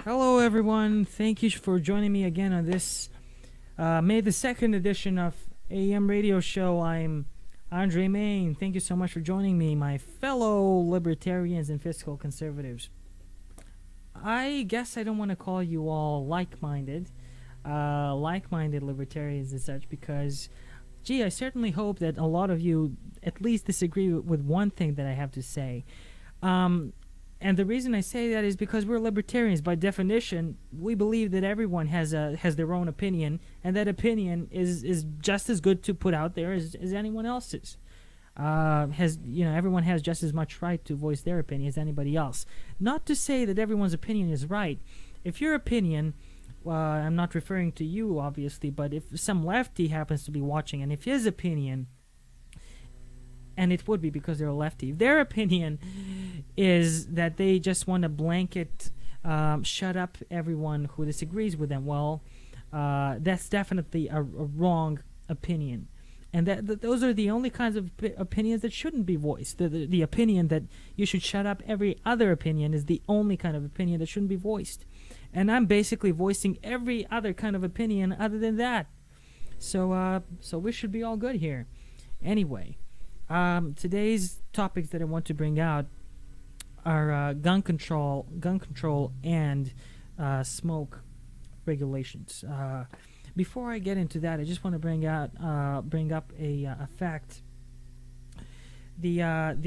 Hello, everyone. Thank you for joining me again on this May the 2nd edition of AM Radio Show. I'm Andre Main. Thank you so much for joining me, my fellow libertarians and fiscal conservatives. I guess I don't want to call you all like-minded libertarians and such because, gee, I certainly hope that a lot of you at least disagree with one thing that I have to say. And the reason I say that is because we're libertarians. By definition, we believe that everyone has their own opinion, and that opinion is just as good to put out there as anyone else's. Everyone has just as much right to voice their opinion as anybody else. Not to say that everyone's opinion is right. If your opinion, I'm not referring to you, obviously, but if some lefty happens to be watching, and if his opinion, and it would be because they're a lefty, their opinion is that they just want to blanket shut up everyone who disagrees with them, well, that's definitely a wrong opinion. And those are the only kinds of opinions that shouldn't be voiced. The opinion that you should shut up every other opinion is the only kind of opinion that shouldn't be voiced. And I'm basically voicing every other kind of opinion other than that. So we should be all good here. Anyway, today's topics that I want to bring out are gun control, and smoke regulations. Before I get into that, I just want to bring up a fact. The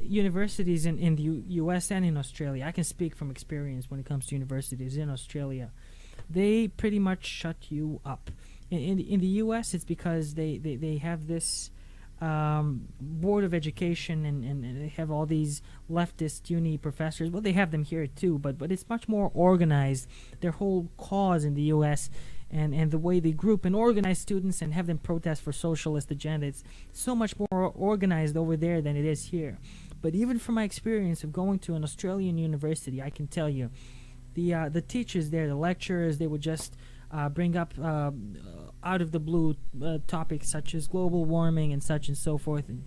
universities in the U.S. and in Australia, I can speak from experience when it comes to universities in Australia, they pretty much shut you up. In the U.S., it's because they have this board of education and they have all these leftist uni professors. Well, they have them here too, but it's much more organized. Their whole cause in the U.S. and the way they group and organize students and have them protest for socialist agenda, it's so much more organized over there than it is here. But even from my experience of going to an Australian university, I can tell you, the teachers there, the lecturers, they would just bring up out of the blue topics such as global warming and such and so forth, and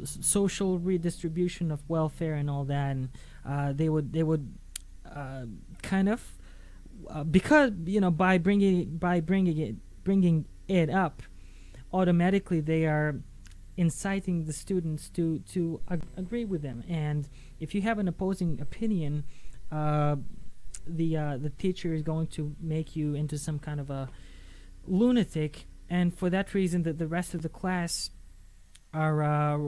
social redistribution of welfare and all that. And they would kind of because by bringing it up, automatically they are inciting the students to agree with them. And if you have an opposing opinion, the teacher is going to make you into some kind of a lunatic, and for that reason that the rest of the class are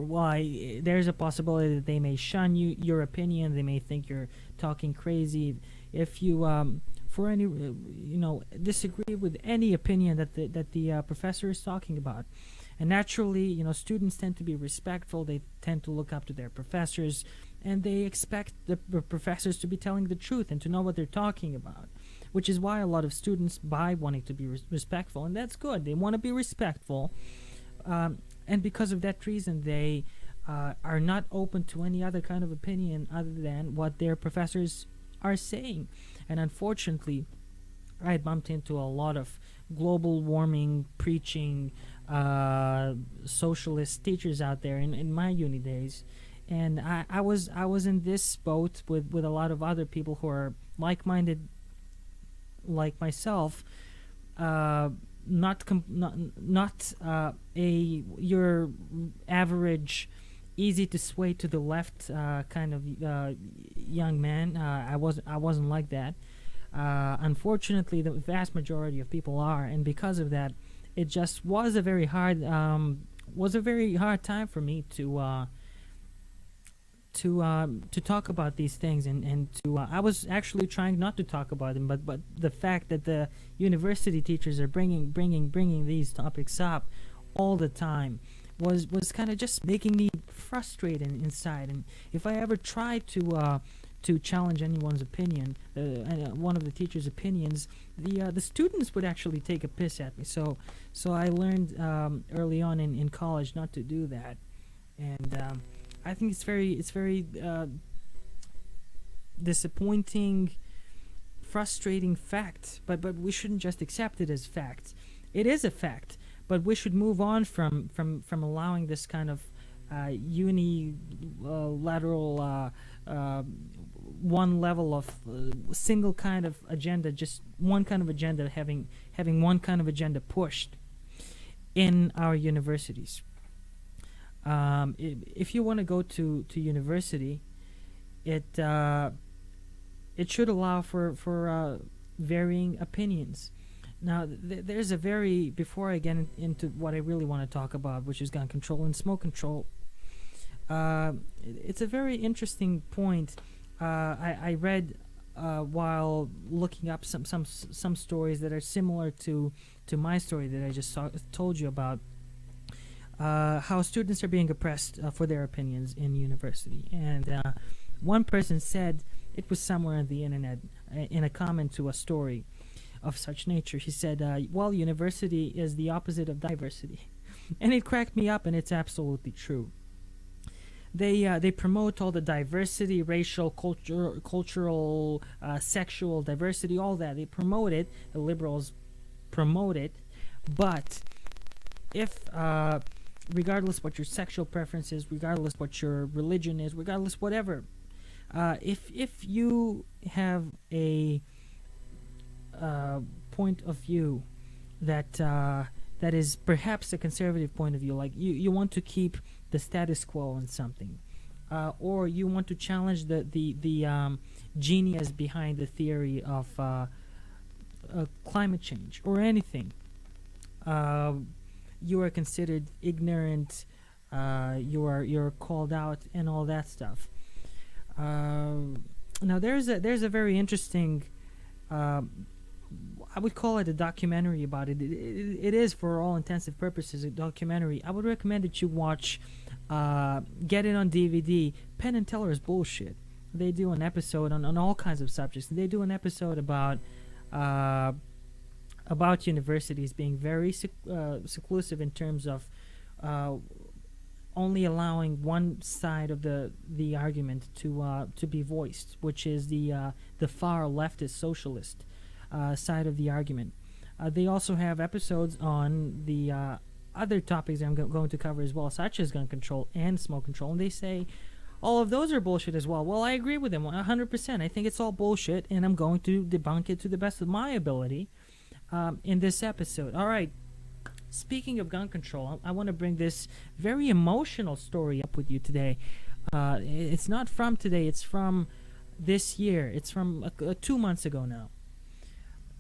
there's a possibility that they may shun your opinion. They may think you're talking crazy if you for any disagree with any opinion that the professor is talking about. And naturally, students tend to be respectful. They tend to look up to their professors, and they expect the professors to be telling the truth and to know what they're talking about, which is why a lot of students buy wanting to be respectful, and that's good. They want to be respectful, and because of that reason, they are not open to any other kind of opinion other than what their professors are saying. And unfortunately, I bumped into a lot of global warming preaching socialist teachers out there in my uni days, and I was in this boat with a lot of other people who are like-minded like myself, not your average easy to sway to the left kind of young man. I wasn't like that. Unfortunately, the vast majority of people are, and because of that, it just was a very hard time for me to talk about these things, and to I was actually trying not to talk about them, but the fact that the university teachers are bringing these topics up all the time was kind of just making me frustrated inside. And if I ever tried to challenge anyone's opinion, one of the teachers' opinions, the students would actually take a piss at me. So I learned early on in college not to do that, and I think it's very disappointing, frustrating fact. But we shouldn't just accept it as fact. It is a fact, but we should move on from allowing this kind of unilateral one level of single kind of agenda, just one kind of agenda, having one kind of agenda pushed in our universities. If you want to go to university, it it should allow for varying opinions. Now, there's a very, before I get into what I really want to talk about, which is gun control and smoke control, it's a very interesting point. I read while looking up some stories that are similar to my story that I just told you about, how students are being oppressed for their opinions in university. And one person said, it was somewhere on the internet, in a comment to a story of such nature, he said, well, university is the opposite of diversity. And it cracked me up, and it's absolutely true. They promote all the diversity, racial, cultural, sexual diversity, all that. They promote it. The liberals promote it. But if, regardless what your sexual preference is, regardless what your religion is, regardless whatever, if you have a point of view that that is perhaps a conservative point of view, like you want to keep the status quo on something, or you want to challenge the genius behind the theory of climate change or anything, you are considered ignorant, you're called out and all that stuff. Now there's a very interesting, I would call it a documentary about it. It is, for all intensive purposes, a documentary. I would recommend that you watch, get it on DVD, Penn and Teller's Bullshit. They do an episode on all kinds of subjects. They do an episode about universities being very seclusive in terms of only allowing one side of the argument to be voiced, which is the far leftist socialist side of the argument. They also have episodes on the other topics I'm going to cover as well, such as gun control and smoke control, and they say all of those are bullshit as well. Well, I agree with them 100%. I think it's all bullshit, and I'm going to debunk it to the best of my ability in this episode. All right. Speaking of gun control, I want to bring this very emotional story up with you today. It's not from today. It's from this year. It's from 2 months ago now.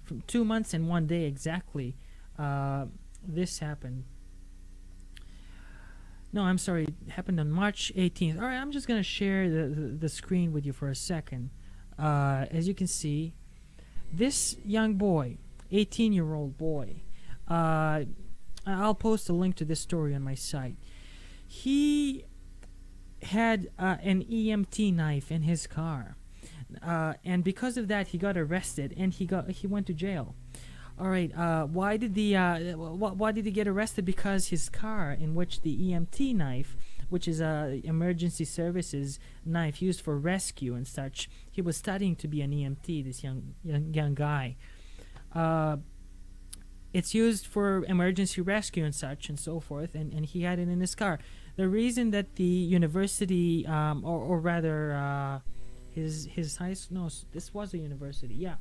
From 2 months and 1 day exactly, this happened. No, I'm sorry. It happened on March 18th. All right, I'm just going to share the screen with you for a second. As you can see, this young boy, 18-year-old boy, I'll post a link to this story on my site. He had an EMT knife in his car, and because of that, he got arrested and he went to jail. All right. Why did he get arrested? Because his car, in which the EMT knife, which is a emergency services knife used for rescue and such, he was studying to be an EMT. This young guy. It's used for emergency rescue and such and so forth, and he had it in his car. The reason that the university, or rather, his high school, no, this was a university, yeah.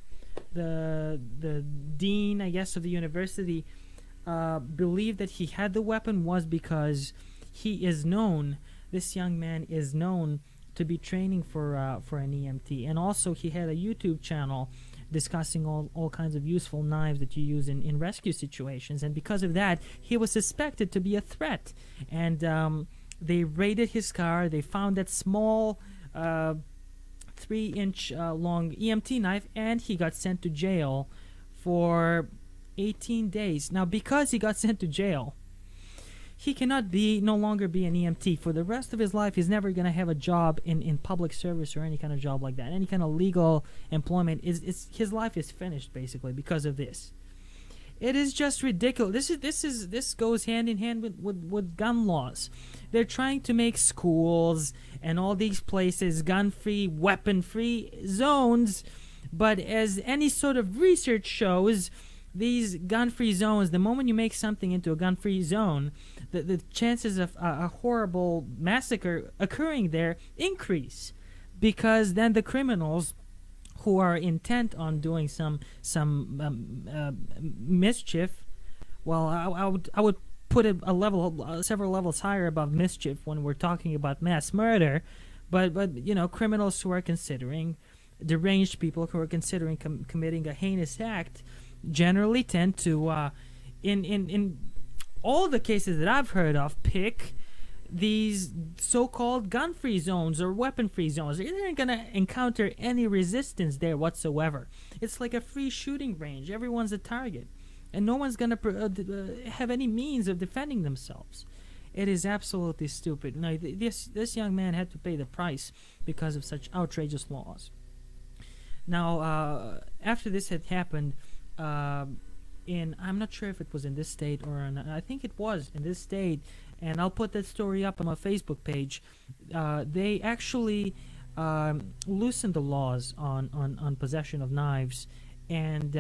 The dean, I guess, of the university believed that he had the weapon was because he is known, this young man is known to be training for an EMT. And also he had a YouTube channel discussing all kinds of useful knives that you use in rescue situations. And because of that, he was suspected to be a threat. And they raided his car. They found that small 3-inch long EMT knife, and he got sent to jail for 18 days. Now, because he got sent to jail, he cannot no longer be an EMT. For the rest of his life, he's never going to have a job in public service or any kind of job like that. Any kind of legal employment. His life is finished, basically, because of this. It is just ridiculous. This goes hand in hand with gun laws. They're trying to make schools and all these places gun-free, weapon-free zones. But as any sort of research shows, these gun-free zones, the moment you make something into a gun-free zone, the chances of a horrible massacre occurring there increase. because then the criminals who are intent on doing some mischief, well, I would put it a level, several levels higher above mischief when we're talking about mass murder, but criminals who are considering, deranged people who are considering committing a heinous act, generally tend to, in all the cases that I've heard of, pick these so-called gun-free zones or weapon-free zones. They aren't going to encounter any resistance there whatsoever. It's like a free shooting range. Everyone's a target, and no one's going to have any means of defending themselves. It is absolutely stupid. Now, this young man had to pay the price because of such outrageous laws. Now, after this had happened, I'm not sure if it was in this state or I think it was in this state, and I'll put that story up on my Facebook page. They actually loosened the laws on possession of knives, and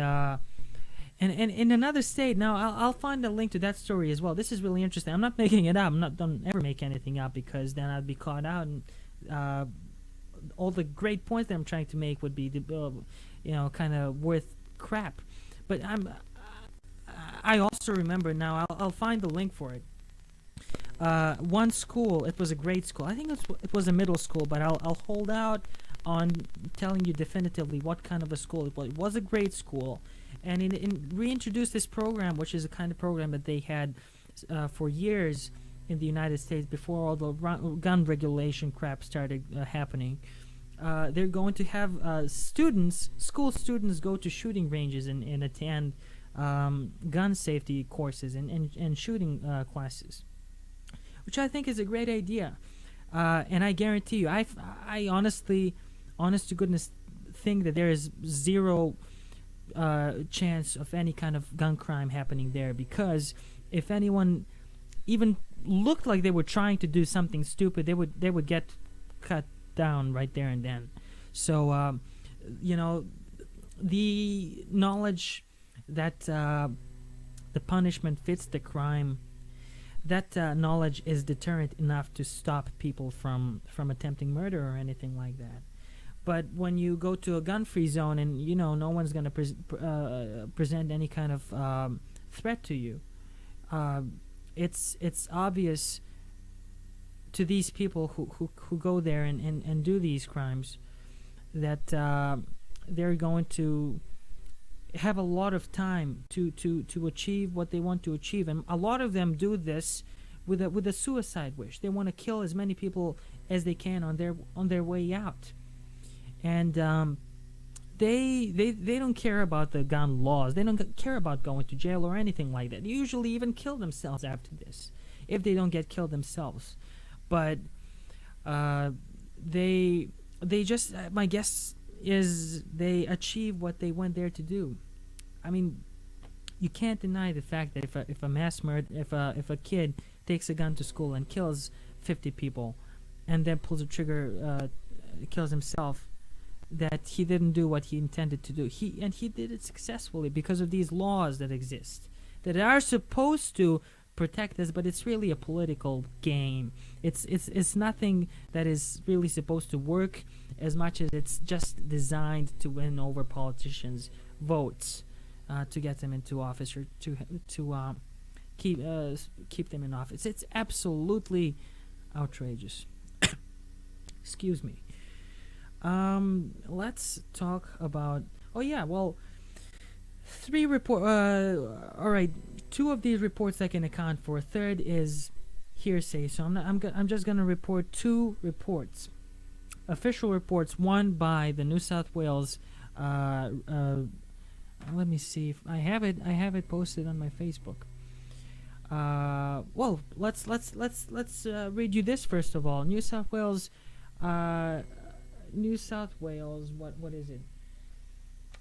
in another state. Now I'll find a link to that story as well. This is really interesting. I'm not making it up. Don't ever make anything up, because then I'd be caught out, and all the great points that I'm trying to make would be kind of worth crap. But I also remember now. I'll find the link for it. One school, it was a grade school. I think it was a middle school, but I'll hold out on telling you definitively what kind of a school it was. It was a grade school, and it reintroduced this program, which is a kind of program that they had for years in the United States before all the gun regulation crap started happening. They're going to have school students go to shooting ranges and attend gun safety courses and shooting classes, which I think is a great idea. And I guarantee you, I honestly, honest to goodness, think that there is zero chance of any kind of gun crime happening there, because if anyone even looked like they were trying to do something stupid, they would get cut down right there and then. So, the knowledge that the punishment fits the crime, that knowledge is deterrent enough to stop people from attempting murder or anything like that. But when you go to a gun-free zone and no one's going to present any kind of threat to you, it's obvious to these people who go there and do these crimes that they're going to have a lot of time to achieve what they want to achieve, and a lot of them do this with a suicide wish. They want to kill as many people as they can on their way out, and they don't care about the gun laws. They don't care about going to jail or anything like that. They usually even kill themselves after this, if they don't get killed themselves. But they just, my guess is, they achieve what they went there to do. I mean, you can't deny the fact that if a mass murder, if a kid takes a gun to school and kills 50 people, and then pulls the trigger, kills himself, that he didn't do what he intended to do. He did it successfully because of these laws that exist, that are supposed to protect us, but it's really a political game. It's nothing that is really supposed to work, as much as it's just designed to win over politicians' votes, to get them into office, or to keep them in office. It's absolutely outrageous. Excuse me. Let's talk about. Oh yeah, well, 3 report. All right, 2 of these reports I can account for. A third is hearsay. So I'm just gonna report 2 reports, official reports. One by the New South Wales. Let me see if I have it. I have it posted on my Facebook. Well, let's read you this first of all. New South Wales. New South Wales. What is it?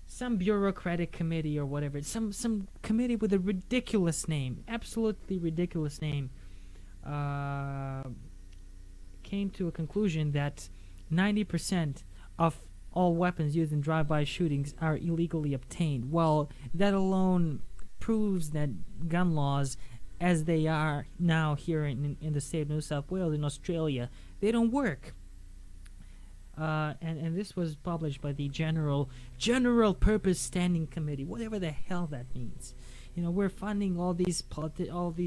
Some bureaucratic committee or whatever. Some committee with a ridiculous name, absolutely ridiculous name. Came to a conclusion that 90% of all weapons used in drive-by shootings are illegally obtained. Well, that alone proves that gun laws, as they are now here in the state of New South Wales, in Australia, they don't work. and this was published by the General Purpose Standing Committee, whatever the hell that means. We're funding all these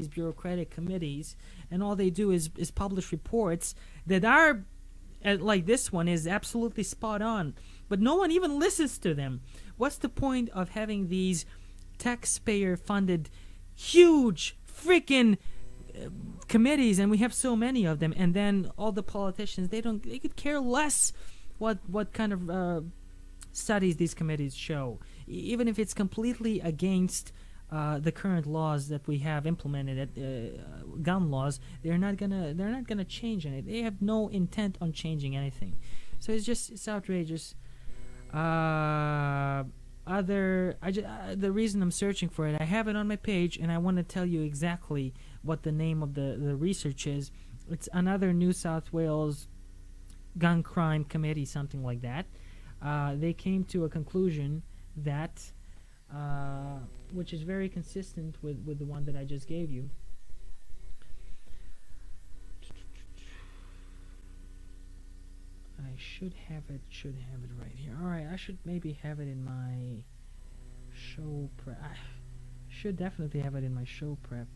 bureaucratic committees, and all they do is publish reports that are like this one is absolutely spot on, but no one even listens to them. What's the point of having these taxpayer-funded, huge freaking committees, and we have so many of them, and then all the politicians, they could care less what kind of studies these committees show, even if it's completely against the current laws that we have implemented at gun laws. They're not gonna change any. They have no intent on changing anything. So it's outrageous. The reason I'm searching for it, I have it on my page, and I want to tell you exactly what the name of the research is. It's another New South Wales gun crime committee, something like that. They came to a conclusion that, which is very consistent with the one that I just gave you. I should have it right here. Alright, I should maybe have it in my show prep. I should definitely have it in my show prep.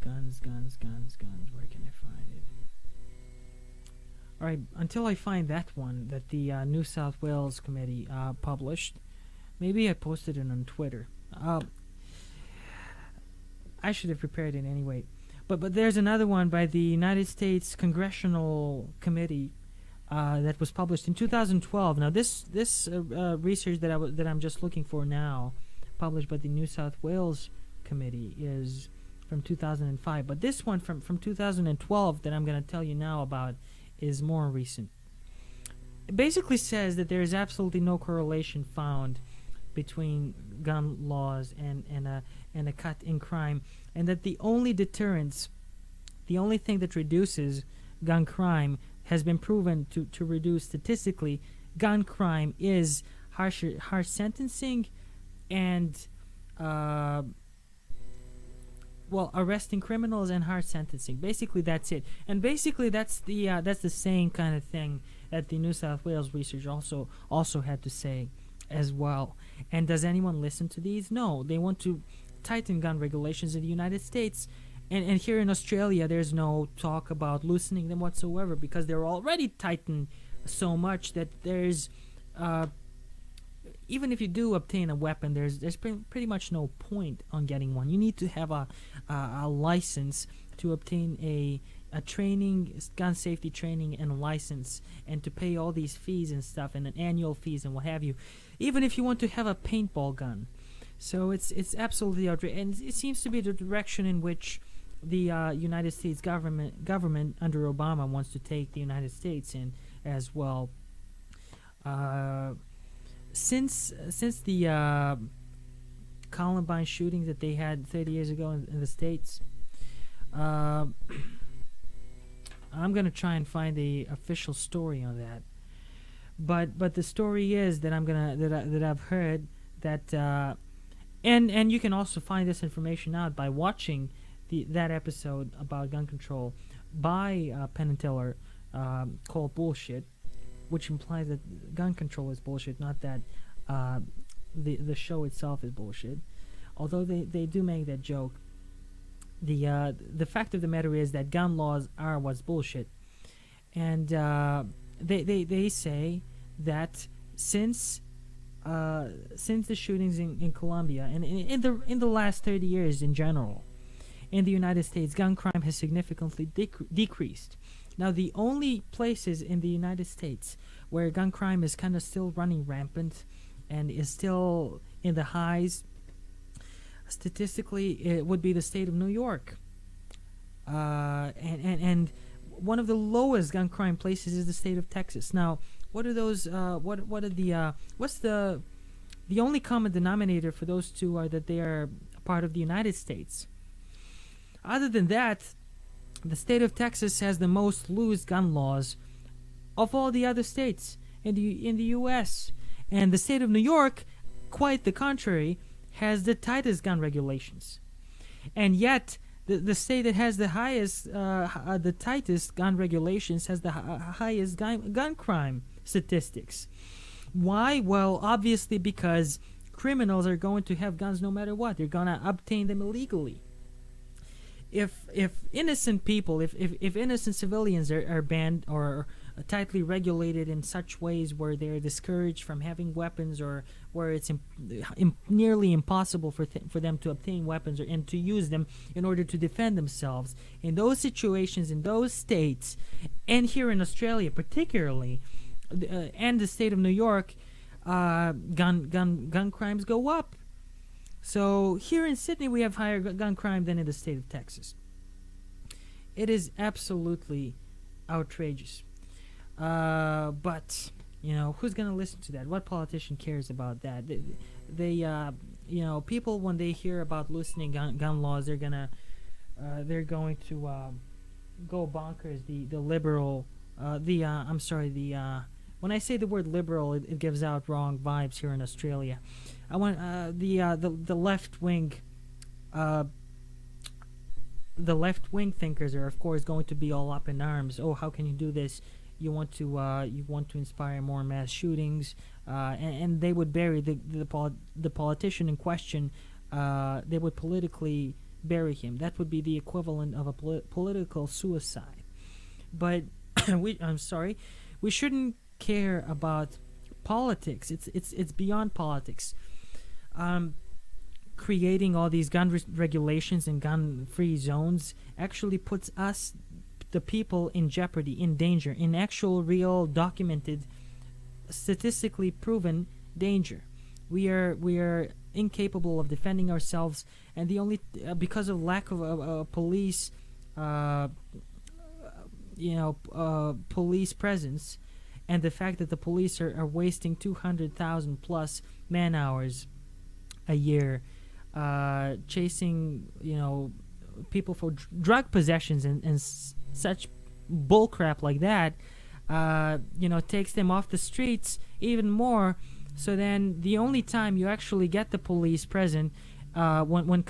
Guns. Where can I find it? Alright, until I find that one that the New South Wales Committee published, maybe I posted it on Twitter. I should have prepared it anyway. But there's another one by the United States Congressional Committee that was published in 2012. Now this research that I'm just looking for now, published by the New South Wales Committee, is from 2005. But this one from 2012 that I'm going to tell you now about is more recent. It basically says that there is absolutely no correlation found between gun laws and a cut in crime, and that the only deterrence, the only thing that reduces gun crime, has been proven to reduce statistically gun crime, is harsh sentencing and arresting criminals and harsh sentencing. Basically that's it. And basically that's the same kind of thing that the New South Wales research also had to say as well. And does anyone listen to these? No. They want to tighten gun regulations in the United States, and here in Australia there's no talk about loosening them whatsoever, because they're already tightened so much that there's even if you do obtain a weapon, there's pretty much no point on getting one. You need to have a license to obtain a training, gun safety training and a license, and to pay all these fees and stuff, and an annual fees and what have you, even if you want to have a paintball gun. So it's absolutely outrageous, and it seems to be the direction in which the United States government under Obama wants to take the United States in as well. Since the Columbine shootings that they had 30 years ago in the States, I'm gonna try and find the official story on that. But the story is that I've heard that, and you can also find this information out by watching that episode about gun control by Penn and Teller, called Bullshit, which implies that gun control is bullshit, not that the show itself is bullshit. Although they do make that joke. The fact of the matter is that gun laws are what's bullshit, and they say that since the shootings in Colombia and in the last 30 years in general, in the United States, gun crime has significantly decreased. Now, the only places in the United States where gun crime is kind of still running rampant and is still in the highs, statistically, it would be the state of New York. And one of the lowest gun crime places is the state of Texas. Now, what are those? What's the only common denominator for those two are that they are part of the United States. Other than that, the state of Texas has the most loose gun laws of all the other states in the U.S. And the state of New York, quite the contrary, has the tightest gun regulations. And yet, the state that has the highest, the tightest gun regulations has the highest gun crime statistics. Why? Well, obviously because criminals are going to have guns no matter what. They're gonna obtain them illegally. If innocent people, if innocent civilians are banned or tightly regulated in such ways where they're discouraged from having weapons, or where it's nearly impossible for them to obtain weapons and to use them in order to defend themselves, in those situations, in those states, and here in Australia particularly, and the state of New York, gun crimes go up. So here in Sydney, we have higher gun crime than in the state of Texas. It is absolutely outrageous. But who's gonna listen to that? What politician cares about that? People, when they hear about loosening gun laws, they're going to go bonkers. The liberal, when I say the word liberal, it gives out wrong vibes here in Australia. I want the left wing, the left wing thinkers are of course going to be all up in arms. Oh, how can you do this? You want to inspire more mass shootings, and they would bury the politician in question. They would politically bury him. That would be the equivalent of a political suicide. But we shouldn't care about politics. It's beyond politics. Creating all these gun regulations and gun-free zones actually puts us, the people, in jeopardy, in danger, in actual, real, documented, statistically proven danger. We are incapable of defending ourselves, and the only because of lack of police, police presence, and the fact that the police are wasting 200,000 plus man hours a year, chasing people for drug possessions and such bullcrap like that, takes them off the streets even more. So then the only time you actually get the police present, when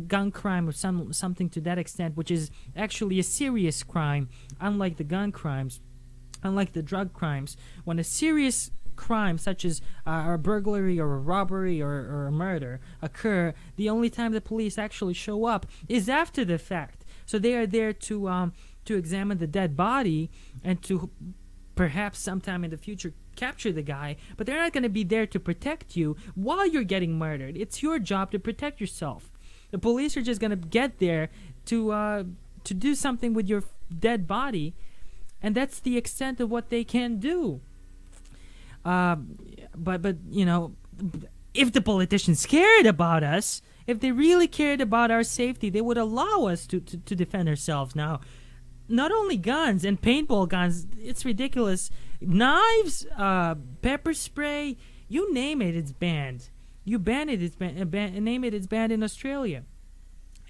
gun crime or something to that extent, which is actually a serious crime, unlike the gun crimes, unlike the drug crimes, when a serious crime such as a burglary or a robbery or a murder occur, the only time the police actually show up is after the fact. So they are there to examine the dead body and to perhaps sometime in the future capture the guy, but they're not going to be there to protect you while you're getting murdered. It's your job to protect yourself. The police are just going to get there to do something with your dead body, and that's the extent of what they can do. But if the politicians cared about us, if they really cared about our safety, they would allow us to defend ourselves. Now, not only guns and paintball guns, it's ridiculous. Knives, pepper spray, you name it, it's banned. You ban it, it's name it, it's banned in Australia.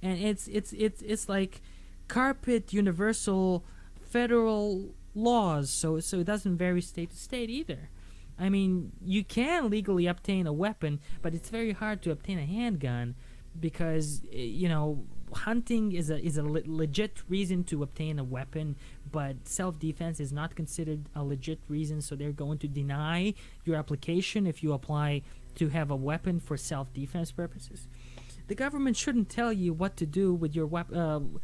And it's like carpet universal federal laws, so it doesn't vary state to state either. I mean, you can legally obtain a weapon, but it's very hard to obtain a handgun because, hunting is a legit reason to obtain a weapon, but self-defense is not considered a legit reason, so they're going to deny your application if you apply to have a weapon for self-defense purposes. The government shouldn't tell you what to do with your weapon.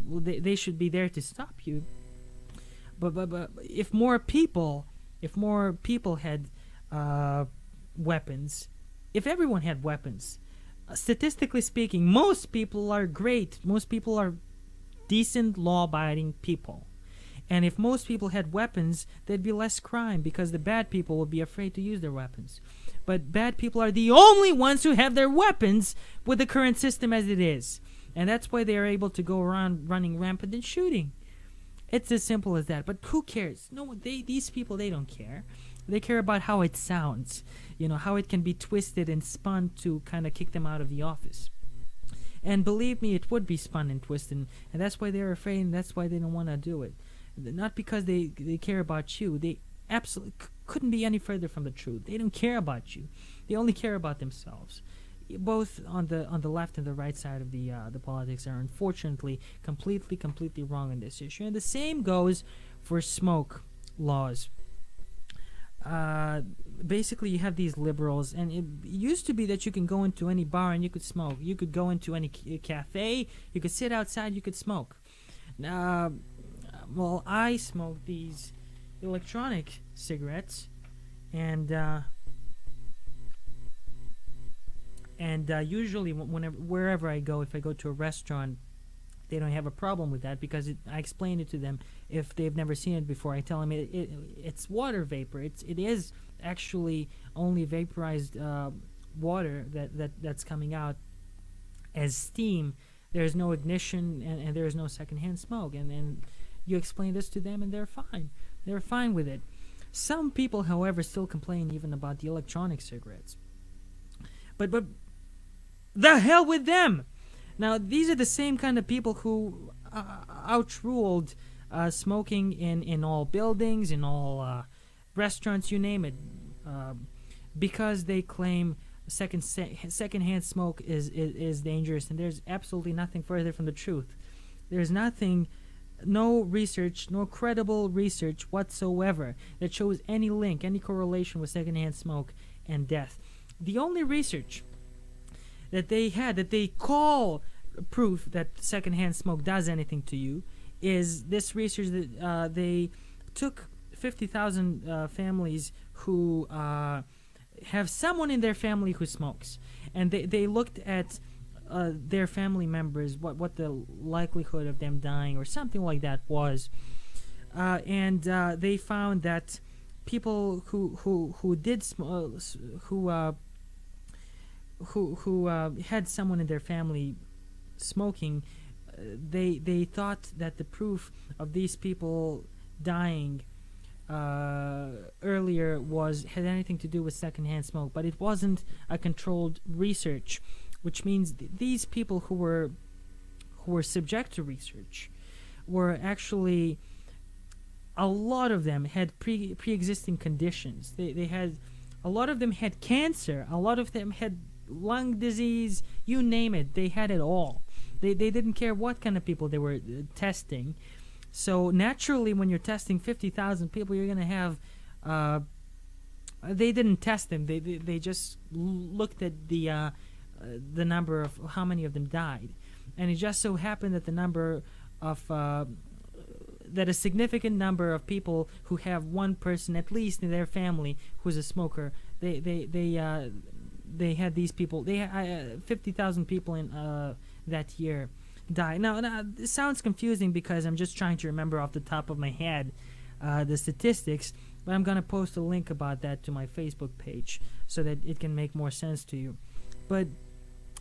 They should be there to stop you. But if more people had weapons, if everyone had weapons, statistically speaking, most people are great. Most people are decent, law-abiding people. And if most people had weapons, there'd be less crime because the bad people would be afraid to use their weapons. But bad people are the only ones who have their weapons with the current system as it is. And that's why they are able to go around running rampant and shooting. It's as simple as that. But who cares? No, these people, they don't care. They care about how it sounds. How it can be twisted and spun to kind of kick them out of the office. And believe me, it would be spun and twisted. And that's why they're afraid, and that's why they don't want to do it. Not because they care about you. They absolutely couldn't be any further from the truth. They don't care about you. They only care about themselves. both on the left and the right side of the politics are unfortunately completely wrong on this issue. And the same goes for smoke laws. Basically, you have these liberals, and it used to be that you can go into any bar and you could smoke. You could go into any cafe, you could sit outside, you could smoke. Well, I smoke these electronic cigarettes, and usually wherever I go, if I go to a restaurant, they don't have a problem with that because I explain it to them. If they've never seen it before, I tell them it's water vapor. It is actually only vaporized water that's coming out as steam. There's no ignition and there's no secondhand smoke. And then you explain this to them and they're fine. They're fine with it. Some people, however, still complain even about the electronic cigarettes. But the hell with them! Now, these are the same kind of people who outruled smoking in all buildings, in all restaurants, you name it, because they claim secondhand smoke is dangerous, and there's absolutely nothing further from the truth. There's no research, no credible research whatsoever that shows any link, any correlation with secondhand smoke and death. The only research that they call proof that secondhand smoke does anything to you is this research that they took 50,000 families who have someone in their family who smokes, and they looked at their family members, what the likelihood of them dying or something like that was, and they found that people who did who had someone in their family smoking, they thought that the proof of these people dying earlier had anything to do with secondhand smoke, but it wasn't a controlled research, which means these people who were subject to research were actually, a lot of them had pre-existing conditions. They had, a lot of them had cancer, a lot of them had lung disease, you name it, they had it all. They didn't care what kind of people they were testing. So naturally, when you're testing 50,000 people, you're going to have, they didn't test them, they just looked at the number of how many of them died. And it just so happened that the number of, that a significant number of people who have one person at least in their family who's a smoker, they had these people, 50,000 people in that year die. Now, this sounds confusing because I'm just trying to remember off the top of my head the statistics, but I'm going to post a link about that to my Facebook page so that it can make more sense to you. But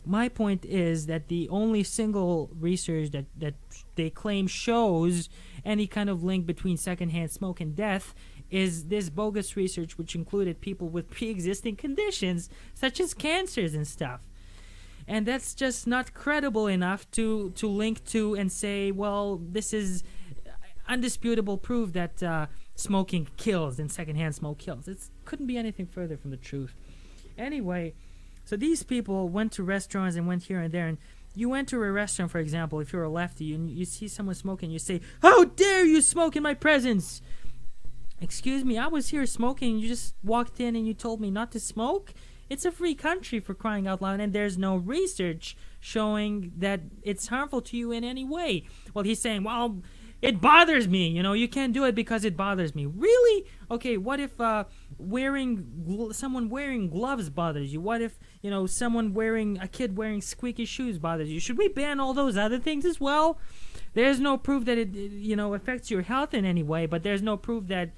my point is that the only single research that they claim shows any kind of link between secondhand smoke and death is this bogus research, which included people with pre-existing conditions such as cancers and stuff. And that's just not credible enough to link to and say, well, this is undisputable proof that smoking kills and secondhand smoke kills. It couldn't be anything further from the truth. Anyway, so these people went to restaurants and went here and there, and you went to a restaurant, for example, if you're a lefty, and you see someone smoking, you say, "How dare you smoke in my presence?" Excuse me, I was here smoking, you just walked in and you told me not to smoke? It's a free country, for crying out loud, and there's no research showing that it's harmful to you in any way. Well, he's saying, well, it bothers me, you can't do it because it bothers me. Really? Okay, what if someone wearing gloves bothers you? What if, a kid wearing squeaky shoes bothers you? Should we ban all those other things as well? There's no proof that it affects your health in any way, but there's no proof that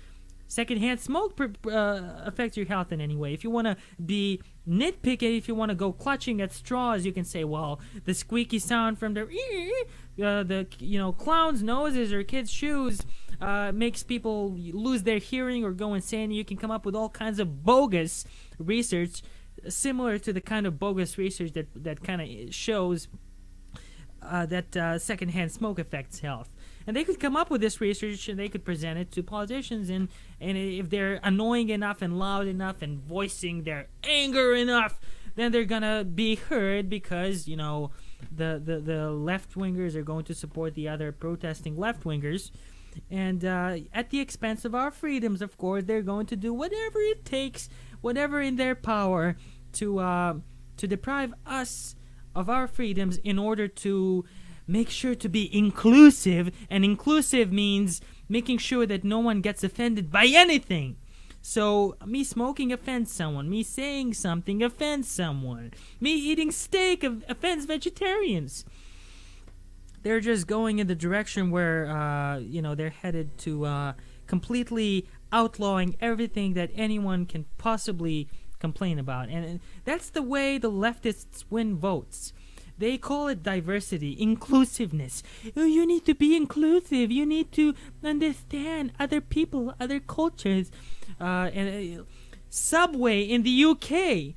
secondhand smoke affects your health in any way. If you want to be nitpicky, if you want to go clutching at straws, you can say, well, the squeaky sound from the clown's noses or kids' shoes makes people lose their hearing or go insane. You can come up with all kinds of bogus research, similar to the kind of bogus research that kind of shows that secondhand smoke affects health. And they could come up with this research and they could present it to politicians, and if they're annoying enough and loud enough and voicing their anger enough, then they're gonna be heard because the left wingers are going to support the other protesting left wingers, and at the expense of our freedoms, of course, they're going to do whatever it takes, whatever in their power to deprive us of our freedoms in order to make sure to be inclusive, and inclusive means making sure that no one gets offended by anything. So, me smoking offends someone, me saying something offends someone, me eating steak offends vegetarians. They're just going in the direction where, they're headed to completely outlawing everything that anyone can possibly complain about. And that's the way the leftists win votes. They call it diversity, inclusiveness. Oh, you need to be inclusive. You need to understand other people, other cultures. Subway in the UK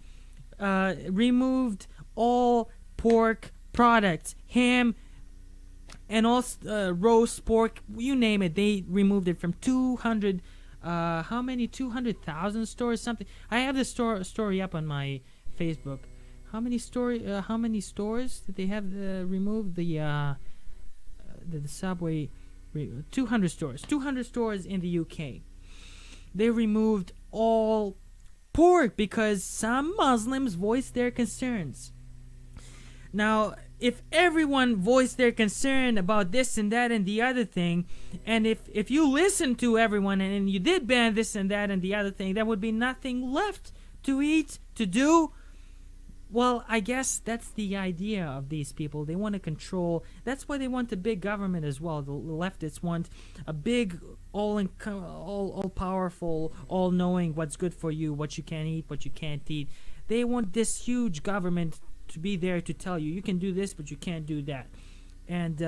removed all pork products, ham, and all roast pork, you name it. They removed it from 200, 200,000 stores, something. I have this story up on my Facebook. How many stores did they have removed the Subway? 200 stores. 200 stores in the UK. They removed all pork because some Muslims voiced their concerns. Now, if everyone voiced their concern about this and that and the other thing, and if you listened to everyone and you did ban this and that and the other thing, there would be nothing left to eat, to do. Well, I guess that's the idea of these people. They want to control. That's why they want a big government as well. The leftists want a big, all-powerful, all-knowing what's good for you, what you can eat, what you can't eat. They want this huge government to be there to tell you can do this, but you can't do that. And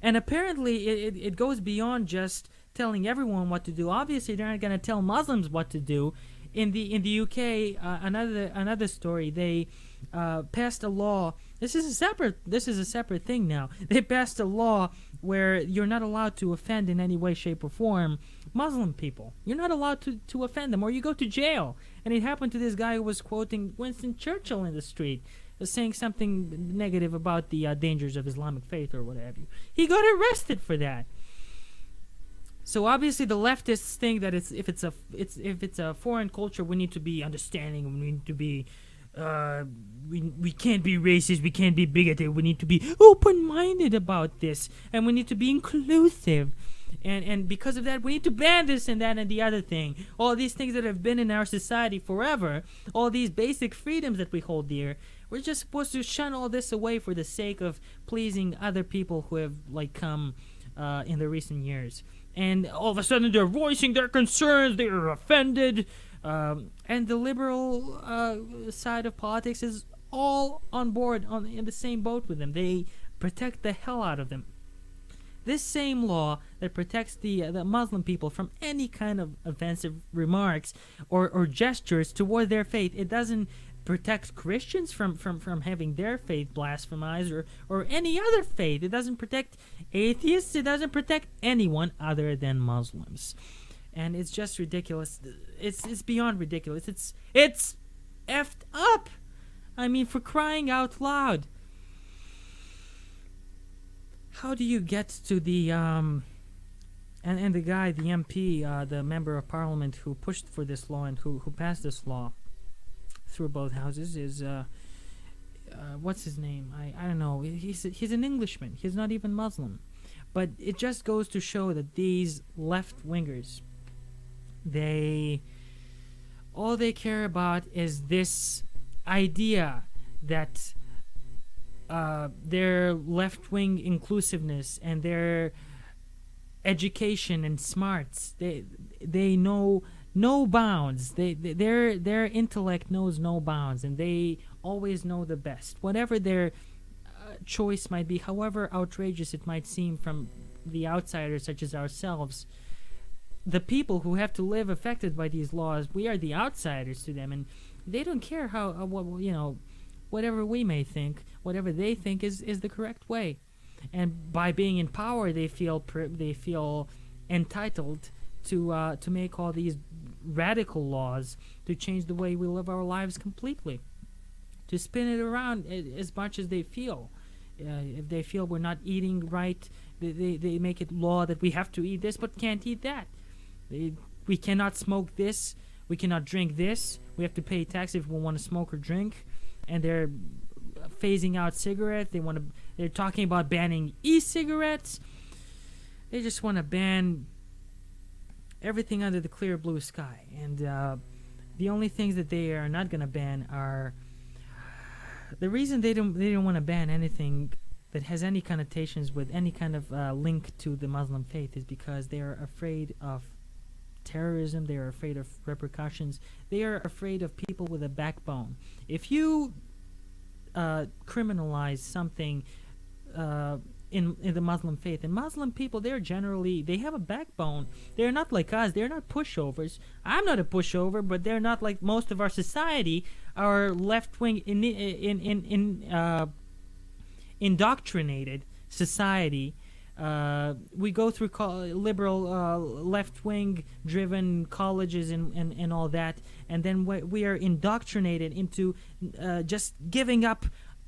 apparently it goes beyond just telling everyone what to do. Obviously, they're not going to tell Muslims what to do. In the UK, another story. They passed a law. This is a separate thing now. They passed a law where you're not allowed to offend in any way, shape, or form Muslim people. You're not allowed to offend them, or you go to jail. And it happened to this guy who was quoting Winston Churchill in the street, saying something negative about the dangers of Islamic faith or what have you. He got arrested for that. So obviously the leftists think that if it's a foreign culture, we need to be understanding. We need to be we can't be racist. We can't be bigoted. We need to be open-minded about this, and we need to be inclusive. And because of that, we need to ban this and that and the other thing. All these things that have been in our society forever, all these basic freedoms that we hold dear, we're just supposed to shun all this away for the sake of pleasing other people who have come in the recent years. And all of a sudden they're voicing their concerns, they're offended. And the liberal side of politics is all on board, in the same boat with them. They protect the hell out of them. This same law that protects the Muslim people from any kind of offensive remarks or gestures toward their faith, it doesn't protect Christians from having their faith blasphemized or any other faith. It doesn't protect atheists. It doesn't protect anyone other than Muslims. And it's just ridiculous. It's beyond ridiculous. It's effed up. I mean, for crying out loud. How do you get to the and the guy, the MP, the member of parliament who pushed for this law and who passed this law through both houses is what's his name? I don't know. He's an Englishman. He's not even Muslim. But it just goes to show that these left wingers, all they care about is this idea that their left-wing inclusiveness and their education and smarts, they know no bounds. Their intellect knows no bounds, and they always know the best. Whatever their choice might be, however outrageous it might seem from the outsiders such as ourselves, the people who have to live affected by these laws, we are the outsiders to them, and they don't care how whatever we may think, whatever they think is the correct way. And by being in power, they feel entitled to make all these radical laws to change the way we live our lives completely. to spin it around as much as they feel. If they feel we're not eating right, they make it law that we have to eat this but can't eat that. We cannot smoke this, we cannot drink this, we have to pay tax if we want to smoke or drink. And they're phasing out cigarettes. They're talking about banning e-cigarettes. They just want to ban everything under the clear blue sky. And the only things that they are not going to ban are, the reason they don't want to ban anything that has any connotations with any kind of link to the Muslim faith is because they are afraid of terrorism. They are afraid of repercussions. They are afraid of people with a backbone. If you criminalize something in the Muslim faith, and Muslim people, they have a backbone. They're not like us. They're not pushovers. I'm not a pushover, but they're not like most of our society, our left-wing indoctrinated society. We go through liberal, left-wing driven colleges and all that, and then we are indoctrinated into just giving up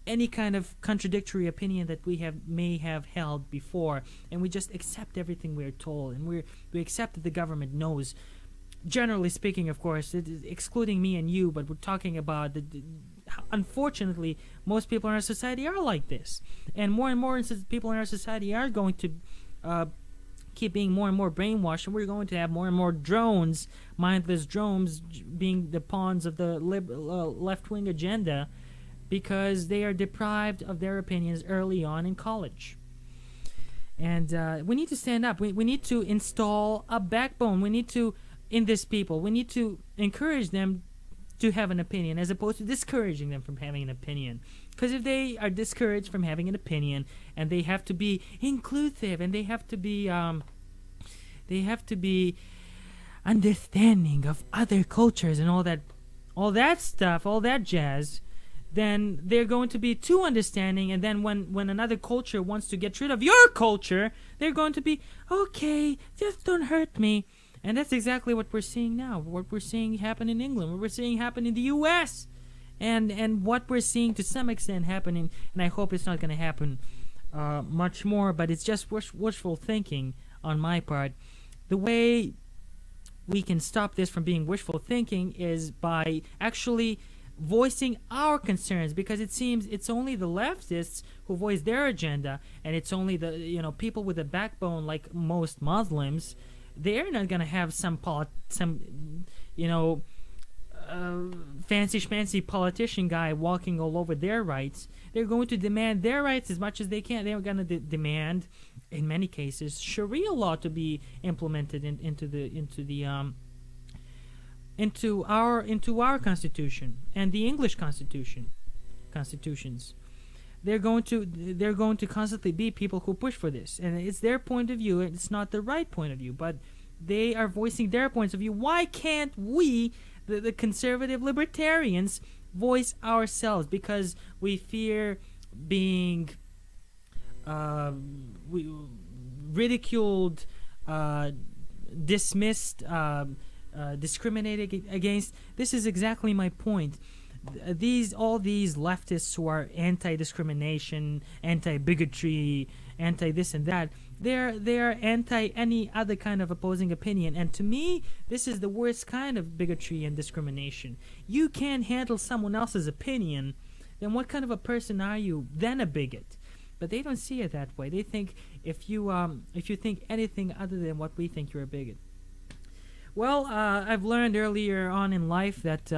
any kind of contradictory opinion that we may have held before, and we just accept everything we're told, and we accept that the government knows. Generally speaking, of course, excluding me and you, but we're talking about unfortunately, most people in our society are like this, and more people in our society are going to keep being more and more brainwashed, and we're going to have more and more drones, mindless drones, being the pawns of the left-wing agenda, because they are deprived of their opinions early on in college. And we need to stand up. We need to install a backbone. We need to, in these people, we need to encourage them to have an opinion as opposed to discouraging them from having an opinion. Because if they are discouraged from having an opinion, and they have to be inclusive, and they have to be understanding of other cultures and all that stuff, all that jazz, then they're going to be too understanding, and then when another culture wants to get rid of your culture, they're going to be, okay, just don't hurt me. And that's exactly what we're seeing now, what we're seeing happen in England, what we're seeing happen in the U.S., and what we're seeing to some extent happening, and I hope it's not going to happen much more, but it's just wishful thinking on my part. The way we can stop this from being wishful thinking is by actually voicing our concerns, because it seems it's only the leftists who voice their agenda, and it's only the people with a backbone like most Muslims. They're not gonna have some fancy schmancy politician guy walking all over their rights. They're going to demand their rights as much as they can. They're gonna demand, in many cases, Sharia law to be implemented into our constitution and the English constitutions. They're going to constantly be people who push for this, and it's their point of view. It's not the right point of view, but they are voicing their points of view. Why can't we, the conservative libertarians, voice ourselves? Because we fear being ridiculed, dismissed, discriminated against. This is exactly my point. All these leftists who are anti-discrimination, anti-bigotry, anti-this and that, they are anti any other kind of opposing opinion. And to me, this is the worst kind of bigotry and discrimination. You can't handle someone else's opinion, then what kind of a person are you? Then a bigot. But they don't see it that way. They think if you think anything other than what we think, you're a bigot. Well, I've learned earlier on in life that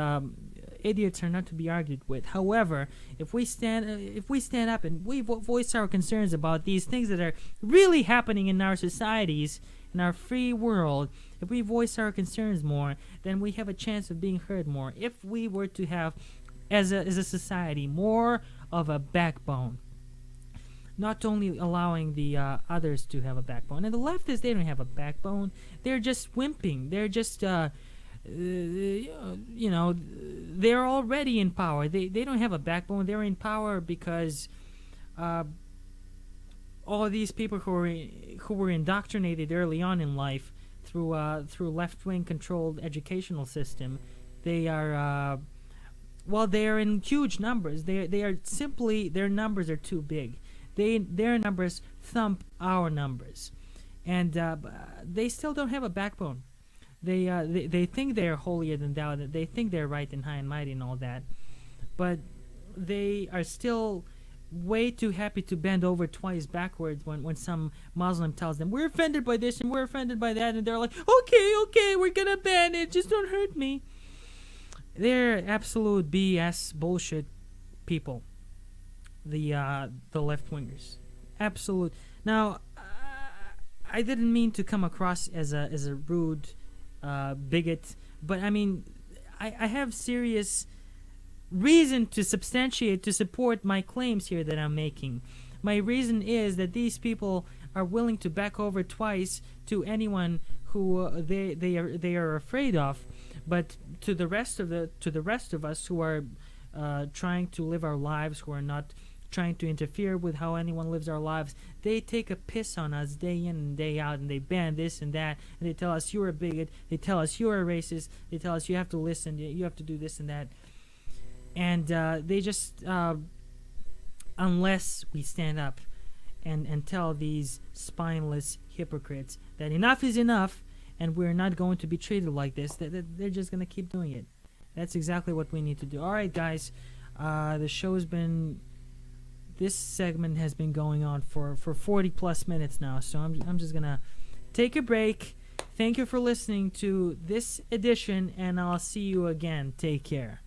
idiots are not to be argued with. However, if we stand up and we voice our concerns about these things that are really happening in our societies, in our free world, if we voice our concerns more, then we have a chance of being heard more. If we were to have, as a society, more of a backbone, not only allowing the others to have a backbone. And the leftists, they don't have a backbone. They're just wimping. They're just, they're already in power. They don't have a backbone. They're in power because all these people who were indoctrinated early on in life through left-wing controlled educational system, they are well, they are in huge numbers. They are simply, their numbers are too big. Their numbers thump our numbers, and they still don't have a backbone. They think they're holier than thou. That they think they're right and high and mighty and all that, but they are still way too happy to bend over twice backwards when some Muslim tells them we're offended by this and we're offended by that, and they're like, okay, we're gonna ban it, just don't hurt me. They're absolute BS bullshit people. The left wingers, absolute. Now, I didn't mean to come across as a rude bigot, but I mean, I have serious reason to substantiate, to support my claims here that I'm making. My reason is that these people are willing to back over twice to anyone who they are afraid of, but to the rest of us who are trying to live our lives, who are not trying to interfere with how anyone lives our lives, they take a piss on us day in and day out, and they ban this and that, and they tell us you're a bigot, they tell us you're a racist, they tell us you have to listen, you have to do this and that. And they just, unless we stand up and tell these spineless hypocrites that enough is enough and we're not going to be treated like this, that they're just going to keep doing it. That's exactly what we need to do. All right, guys, the show's been, this segment has been going on for 40 plus minutes now, so I'm just going to take a break. Thank you for listening to this edition, and I'll see you again. Take care.